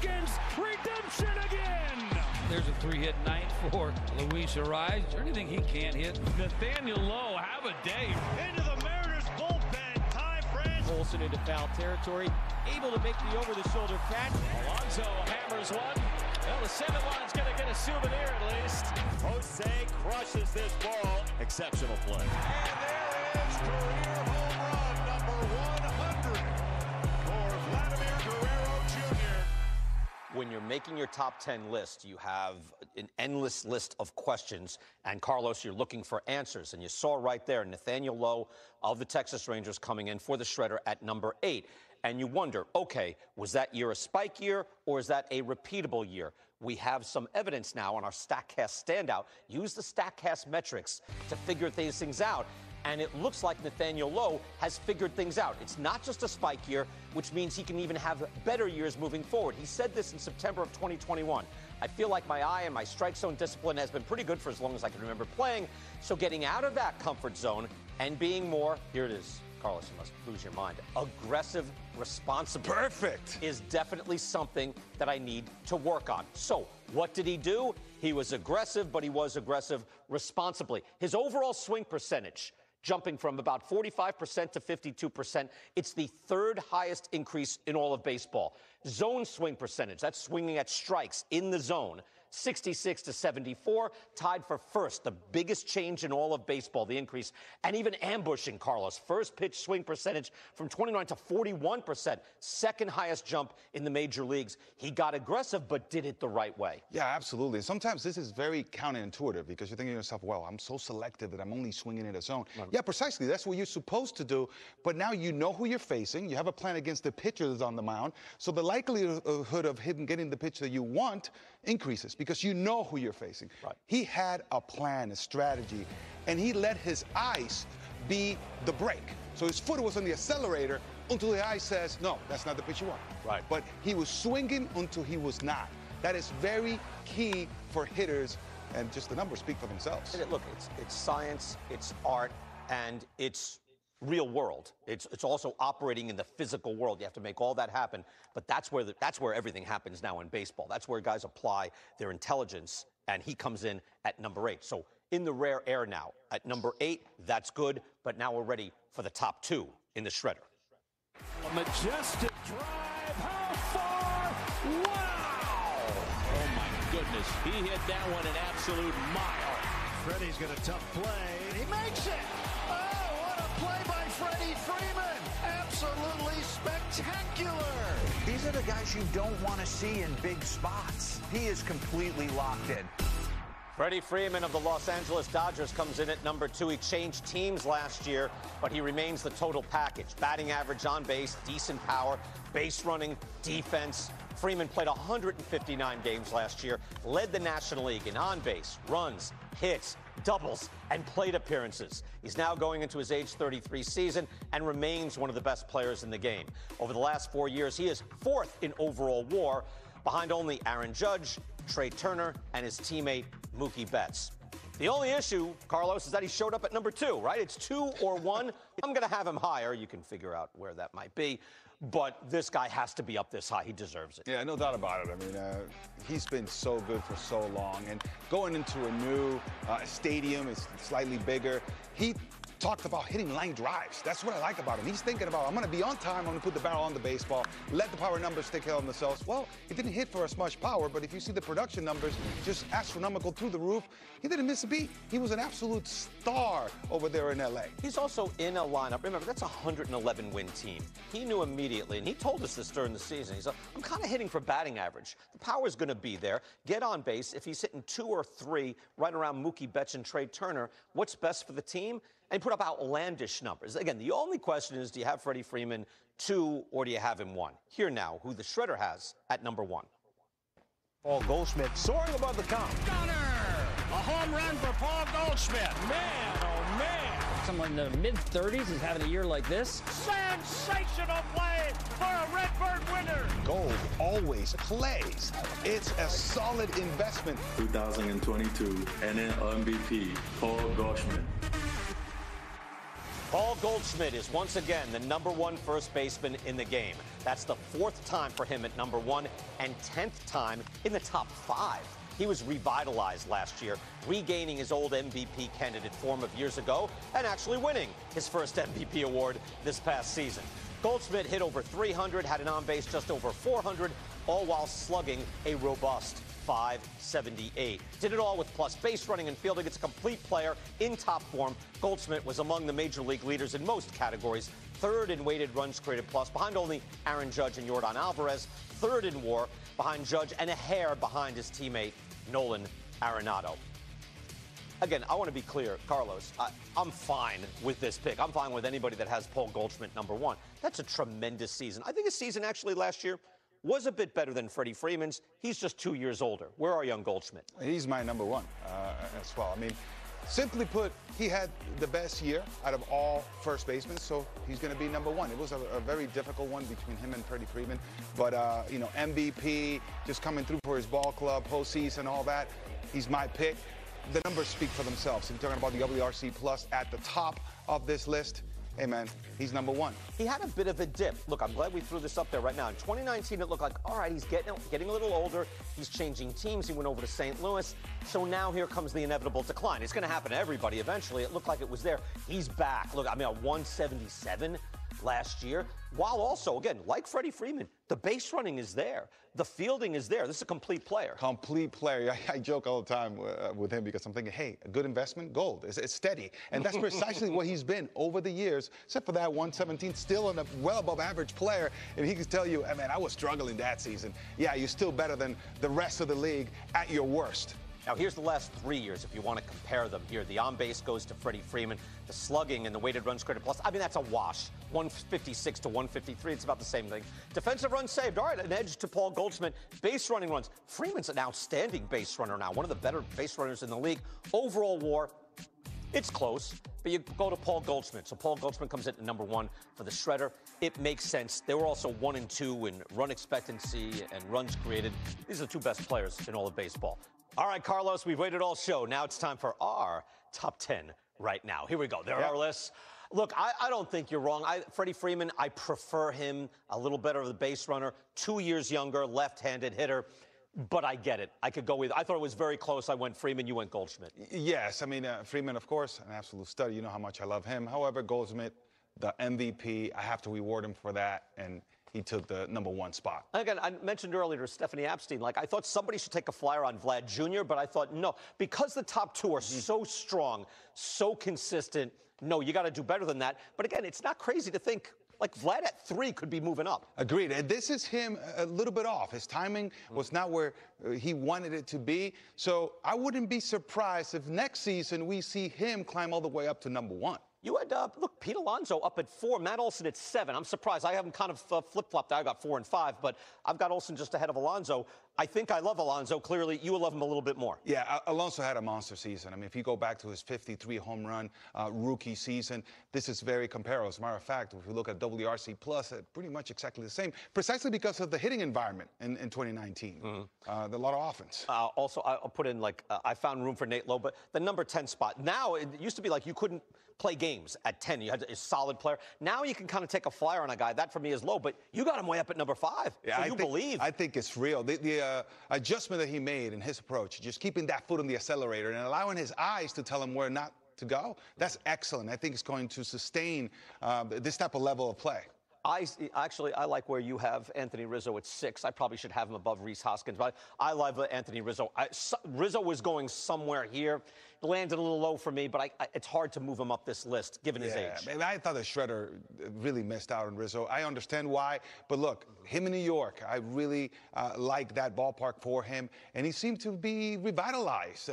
Hoskins, redemption again. There's a three-hit night for Luis Ariz. Is there anything he can't hit? Nathaniel Lowe, have a day. Into the Mariners bullpen, Ty France. Olsen into foul territory, able to make the over-the-shoulder catch. Alonso hammers one. Well, the 7-line's going to get a souvenir at least. Jose crushes this ball. Exceptional play. And there is career home run number 100 for Vladimir Guerrero Jr. When you're making your top 10 list, you have an endless list of questions. And, Carlos, you're looking for answers. And you saw right there Nathaniel Lowe of the Texas Rangers coming in for the shredder at number 8. And you wonder, okay, was that year a spike year or is that a repeatable year? We have some evidence now on our StatCast standout. Use the StatCast metrics to figure these things out. And it looks like Nathaniel Lowe has figured things out. It's not just a spike year, which means he can even have better years moving forward. He said this in September of 2021. I feel like my eye and my strike zone discipline has been pretty good for as long as I can remember playing. So getting out of that comfort zone and being more, here it is, Carlos, you must lose your mind, aggressive, responsible. Perfect. Is definitely something that I need to work on. So what did he do? He was aggressive, but he was aggressive responsibly. His overall swing percentage, jumping from about 45% to 52%. It's the third highest increase in all of baseball. Zone swing percentage, that's swinging at strikes in the zone, 66 to 74, tied for first, the biggest change in all of baseball, the increase. And even ambushing, Carlos, first pitch swing percentage from 29 to 41%, second highest jump in the major leagues. He got aggressive, but did it the right way. Yeah, absolutely. Sometimes this is very counterintuitive because you're thinking to yourself, well, I'm so selective that I'm only swinging in a zone. Right. Yeah, precisely. That's what you're supposed to do. But now you know who you're facing. You have a plan against the pitcher that's on the mound. So the likelihood of him getting the pitch that you want increases because you know who you're facing. Right. He had a plan, a strategy, and he let his eyes be the brake. So his foot was on the accelerator until the eye says, no, that's not the pitch you want. Right. But he was swinging until he was not. That is very key for hitters, and just the numbers speak for themselves. Look, it's science, it's art, and it's real world. It's also operating in the physical world. You have to make all that happen. But that's where everything happens now in baseball. That's where guys apply their intelligence, and he comes in at number 8. So in the rare air now, at number 8, that's good. But now we're ready for the top 2 in the shredder. A majestic drive. How far? Wow! Oh, my goodness. He hit that one an absolute mile. Freddie's got a tough play. He makes it. Oh, what a play by Freddie Freeman. Absolutely spectacular. These are the guys you don't want to see in big spots. He is completely locked in. Freddie Freeman of the Los Angeles Dodgers comes in at number 2. He changed teams last year, but he remains the total package. Batting average, on base, decent power, base running, defense. Freeman played 159 games last year, led the National League in on base, runs, hits, doubles, and plate appearances. He's now going into his age 33 season and remains one of the best players in the game. Over the last 4 years, he is 4th in overall WAR, behind only Aaron Judge, Trey Turner, and his teammate Mookie Betts. The only issue, Carlos, is that he showed up at number 2, right? It's 2 or 1. I'm going to have him higher. You can figure out where that might be. But this guy has to be up this high. He deserves it. Yeah, no doubt about it. I mean, he's been so good for so long. And going into a new stadium, it's slightly bigger. He talked about hitting line drives. That's what I like about him. He's thinking about, I'm going to be on time, I'm going to put the barrel on the baseball, let the power numbers take care of themselves. Well, he didn't hit for as much power, but if you see the production numbers, just astronomical through the roof, he didn't miss a beat. He was an absolute star over there in L.A. He's also in a lineup. Remember, that's a 111-win team. He knew immediately, and he told us this during the season. He's like, I'm kind of hitting for batting average. The power's going to be there. Get on base. If he's hitting 2 or 3 right around Mookie Betts and Trey Turner, what's best for the team? And put up outlandish numbers. Again, the only question is, do you have Freddie Freeman 2 or do you have him 1? Here now, who the shredder has at number 1. Paul Goldschmidt soaring above the count. Gunner! A home run for Paul Goldschmidt. Man, oh man! Someone in the mid-30s is having a year like this. Sensational play for a Redbird winner. Gold always plays. It's a solid investment. 2022 NL MVP Paul Goldschmidt. Paul Goldschmidt is once again the #1 first baseman in the game. That's the 4th time for him at #1 and 10th time in the top 5. He was revitalized last year, regaining his old MVP candidate form of years ago and actually winning his first MVP award this past season. Goldschmidt hit over 300, had an on-base just over 400, all while slugging a robust .578. Did it all with plus base running and fielding. It's a complete player in top form. Goldschmidt was among the major league leaders in most categories. 3rd in weighted runs created plus, behind only Aaron Judge and Yordan Alvarez. 3rd in WAR, behind Judge, and a hair behind his teammate Nolan Arenado. Again, I want to be clear, Carlos, I'm fine with this pick. I'm fine with anybody that has Paul Goldschmidt #1. That's a tremendous season. I think his season actually last year was a bit better than Freddie Freeman's. He's just 2 years older. Where are young Goldschmidt? He's my #1 as well. I mean, simply put, he had the best year out of all first basemen, so he's going to be #1. It was a very difficult one between him and Freddie Freeman, but, you know, MVP, just coming through for his ball club, postseason, all that, he's my pick. The numbers speak for themselves. If you're talking about the WRC Plus at the top of this list, hey, man, he's #1. He had a bit of a dip. Look, I'm glad we threw this up there right now. In 2019, it looked like, all right, he's getting a little older. He's changing teams. He went over to St. Louis. So now here comes the inevitable decline. It's going to happen to everybody eventually. It looked like it was there. He's back. Look, I mean, a 177 last year, while also, again, like Freddie Freeman, the base running is there. The fielding is there. This is a complete player. Complete player. I joke all the time with him because I'm thinking, hey, a good investment, gold. It's steady. And that's precisely what he's been over the years, except for that 117, still a well above average player. And he can tell you, hey, man, I was struggling that season. Yeah, you're still better than the rest of the league at your worst. Now, here's the last 3 years, if you want to compare them here. The on-base goes to Freddie Freeman. The slugging and the weighted runs created plus, I mean, that's a wash. 156 to 153, it's about the same thing. Defensive runs saved, all right, an edge to Paul Goldschmidt. Base running runs. Freeman's an outstanding base runner now, one of the better base runners in the league. Overall WAR, it's close, but you go to Paul Goldschmidt. So Paul Goldschmidt comes in at #1 for the Shredder. It makes sense. They were also 1 and 2 in run expectancy and runs created. These are the 2 best players in all of baseball. All right, Carlos, we've waited all show. Now it's time for our top 10 right now. Here we go. There are our lists. Look, I don't think you're wrong. Freddie Freeman, I prefer him a little better of the base runner. 2 years younger, left-handed hitter. But I get it. I could go with, I thought it was very close. I went Freeman, you went Goldschmidt. Yes, I mean, Freeman, of course, an absolute stud. You know how much I love him. However, Goldschmidt, the MVP, I have to reward him for that. And he took the #1 spot. Again, I mentioned earlier to Stephanie Epstein, like, I thought somebody should take a flyer on Vlad Jr., but I thought, no, because the top 2 are so strong, so consistent, no, you got to do better than that. But again, it's not crazy to think, like, Vlad at 3 could be moving up. Agreed. And this is him a little bit off. His timing was not where he wanted it to be. So I wouldn't be surprised if next season we see him climb all the way up to #1. You had, look, Pete Alonso up at 4, Matt Olson at 7. I'm surprised. I haven't kind of flip-flopped. I got 4 and 5, but I've got Olson just ahead of Alonso. I think I love Alonso. Clearly, you will love him a little bit more. Yeah, Alonso had a monster season. I mean, if you go back to his 53 home run rookie season, this is very comparable. As a matter of fact, if you look at WRC Plus, pretty much exactly the same, precisely because of the hitting environment in 2019. A lot of offense. Also, I'll put in, like, I found room for Nate Lowe, but the number 10 spot. Now, it used to be like you couldn't play games at 10. You had a solid player. Now you can kind of take a flyer on a guy. That, for me, is low, but you got him way up at #5. Yeah, so believe. I think it's real. The adjustment that he made in his approach, just keeping that foot on the accelerator and allowing his eyes to tell him where not to go, that's excellent. I think it's going to sustain this type of level of play. I like where you have Anthony Rizzo at 6. I probably should have him above Rhys Hoskins, but I love Anthony Rizzo. Rizzo was going somewhere here. Landed a little low for me, but it's hard to move him up this list, given his age. Man, I thought the Shredder really missed out on Rizzo. I understand why, but look, him in New York, I really like that ballpark for him, and he seemed to be revitalized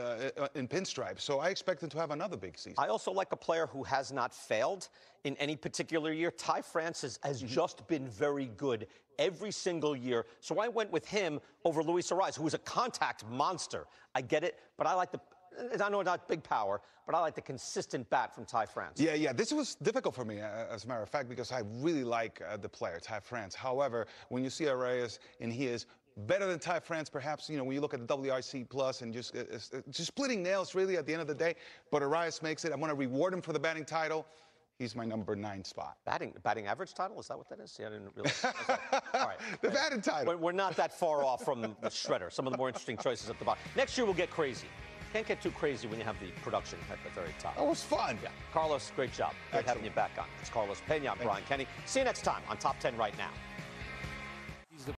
in pinstripes, so I expect him to have another big season. I also like a player who has not failed in any particular year. Ty France has just been very good every single year, so I went with him over Luis Ariz, who is a contact monster. I get it, but I like I know not big power, but I like the consistent bat from Ty France. Yeah, this was difficult for me, as a matter of fact, because I really like the player, Ty France. However, when you see Arias, and he is better than Ty France, perhaps, you know, when you look at the WRC Plus and just splitting nails, really, at the end of the day, but Arias makes it. I'm going to reward him for the batting title. he's my number 9 spot. Batting average title? Is that what that is? Yeah, I didn't realize. All right. The batting title. We're not that far off from the shredder. Some of the more interesting choices at the bottom. Next year, we'll get crazy. Can't get too crazy when you have the production at the very top. That was fun. Yeah. Carlos, great job. Great having you back on. It's Carlos Pena. I'm Brian Kenny. See you next time on Top 10 Right Now.